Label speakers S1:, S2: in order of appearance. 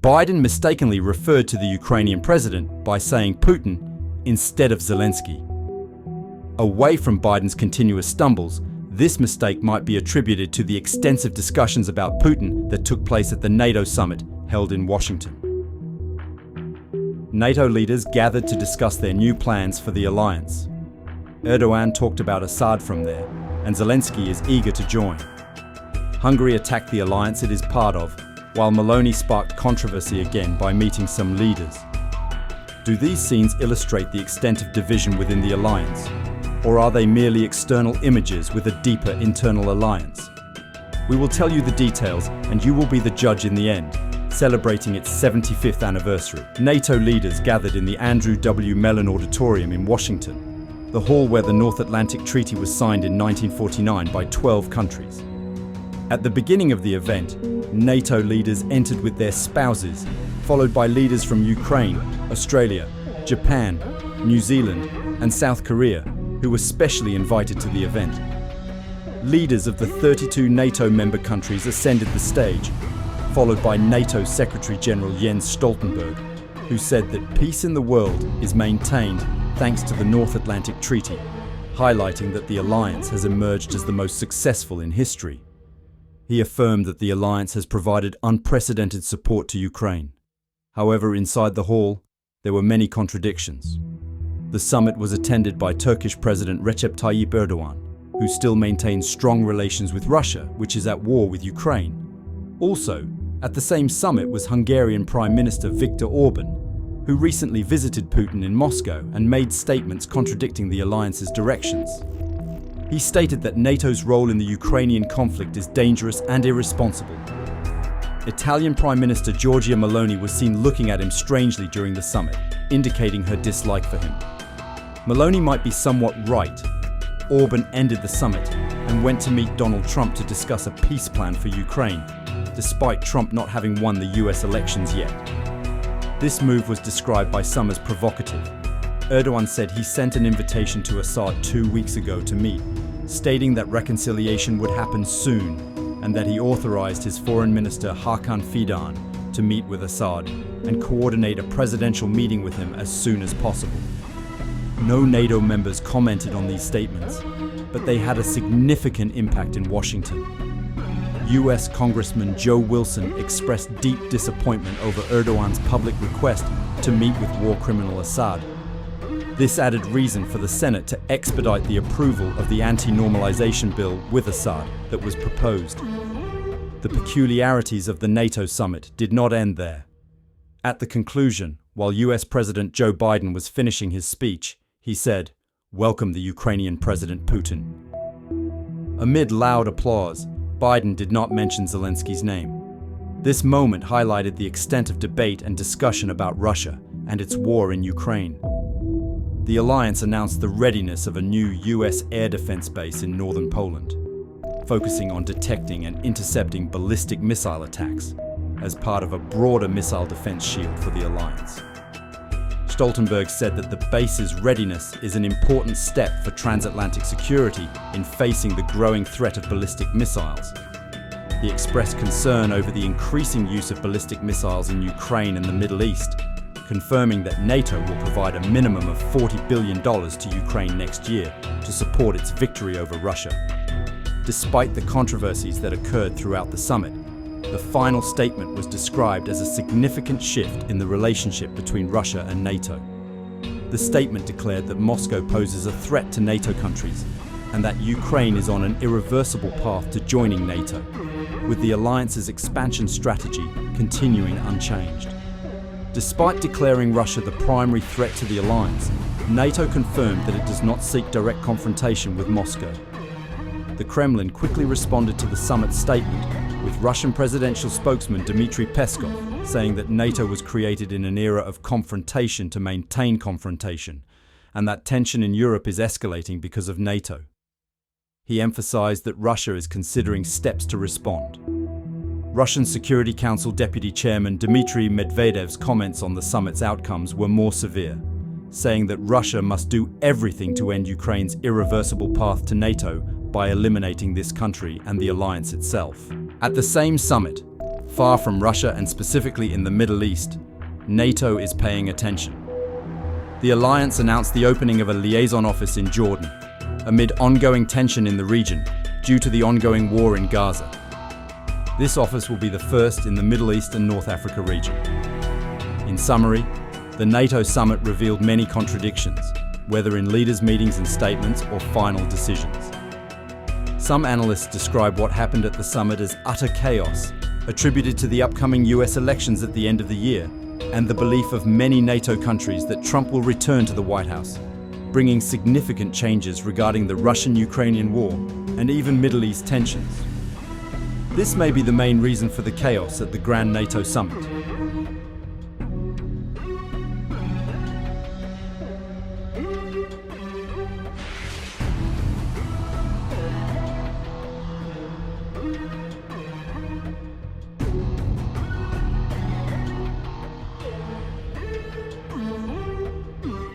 S1: Biden mistakenly referred to the Ukrainian president by saying Putin instead of Zelensky. Away from Biden's continuous stumbles, this mistake might be attributed to the extensive discussions about Putin that took place at the NATO summit held in Washington. NATO leaders gathered to discuss their new plans for the alliance. Erdogan talked about Assad from there, and Zelensky is eager to join. Hungary attacked the alliance it is part of, while Meloni sparked controversy again by meeting some leaders. Do these scenes illustrate the extent of division within the alliance? Or are they merely external images with a deeper internal alliance? We will tell you the details, and you will be the judge in the end, celebrating its 75th anniversary. NATO leaders gathered in the Andrew W. Mellon Auditorium in Washington, the hall where the North Atlantic Treaty was signed in 1949 by 12 countries. At the beginning of the event, NATO leaders entered with their spouses, followed by leaders from Ukraine, Australia, Japan, New Zealand, and South Korea, who were specially invited to the event. Leaders of the 32 NATO member countries ascended the stage, followed by NATO Secretary General Jens Stoltenberg, who said that peace in the world is maintained thanks to the North Atlantic Treaty, highlighting that the alliance has emerged as the most successful in history. He affirmed that the alliance has provided unprecedented support to Ukraine. However, inside the hall, there were many contradictions. The summit was attended by Turkish President Recep Tayyip Erdogan, who still maintains strong relations with Russia, which is at war with Ukraine. Also, at the same summit was Hungarian Prime Minister Viktor Orban, who recently visited Putin in Moscow and made statements contradicting the alliance's directions. He stated that NATO's role in the Ukrainian conflict is dangerous and irresponsible. Italian Prime Minister Giorgia Meloni was seen looking at him strangely during the summit, indicating her dislike for him. Meloni might be somewhat right. Orban ended the summit and went to meet Donald Trump to discuss a peace plan for Ukraine, despite Trump not having won the U.S. elections yet. This move was described by some as provocative. Erdogan said he sent an invitation to Assad 2 weeks ago to meet, stating that reconciliation would happen soon and that he authorized his foreign minister Hakan Fidan to meet with Assad and coordinate a presidential meeting with him as soon as possible. No NATO members commented on these statements, but they had a significant impact in Washington. U.S. Congressman Joe Wilson expressed deep disappointment over Erdogan's public request to meet with war criminal Assad. This added reason for the Senate to expedite the approval of the anti-normalization bill with Assad that was proposed. The peculiarities of the NATO summit did not end there. At the conclusion, while U.S. President Joe Biden was finishing his speech, he said, "Welcome the Ukrainian President Putin." Amid loud applause, Biden did not mention Zelensky's name. This moment highlighted the extent of debate and discussion about Russia and its war in Ukraine. The alliance announced the readiness of a new U.S. air defense base in northern Poland, focusing on detecting and intercepting ballistic missile attacks as part of a broader missile defense shield for the alliance. Stoltenberg said that the base's readiness is an important step for transatlantic security in facing the growing threat of ballistic missiles. He expressed concern over the increasing use of ballistic missiles in Ukraine and the Middle East, confirming that NATO will provide a minimum of $40 billion to Ukraine next year to support its victory over Russia. Despite the controversies that occurred throughout the summit, the final statement was described as a significant shift in the relationship between Russia and NATO. The statement declared that Moscow poses a threat to NATO countries and that Ukraine is on an irreversible path to joining NATO, with the alliance's expansion strategy continuing unchanged. Despite declaring Russia the primary threat to the alliance, NATO confirmed that it does not seek direct confrontation with Moscow. The Kremlin quickly responded to the summit statement, with Russian presidential spokesman Dmitry Peskov saying that NATO was created in an era of confrontation to maintain confrontation, and that tension in Europe is escalating because of NATO. He emphasized that Russia is considering steps to respond. Russian Security Council Deputy Chairman Dmitry Medvedev's comments on the summit's outcomes were more severe, saying that Russia must do everything to end Ukraine's irreversible path to NATO by eliminating this country and the alliance itself. At the same summit, Far from Russia and specifically in the Middle East, NATO is paying attention. The alliance announced the opening of a liaison office in Jordan, amid ongoing tension in the region due to the ongoing war in Gaza. This office will be the first in the Middle East and North Africa region. In summary, the NATO summit revealed many contradictions, whether in leaders' meetings and statements or final decisions. Some analysts describe what happened at the summit as utter chaos, attributed to the upcoming US elections at the end of the year, and the belief of many NATO countries that Trump will return to the White House, bringing significant changes regarding the Russian-Ukrainian war and even Middle East tensions. This may be the main reason for the chaos at the Grand NATO Summit.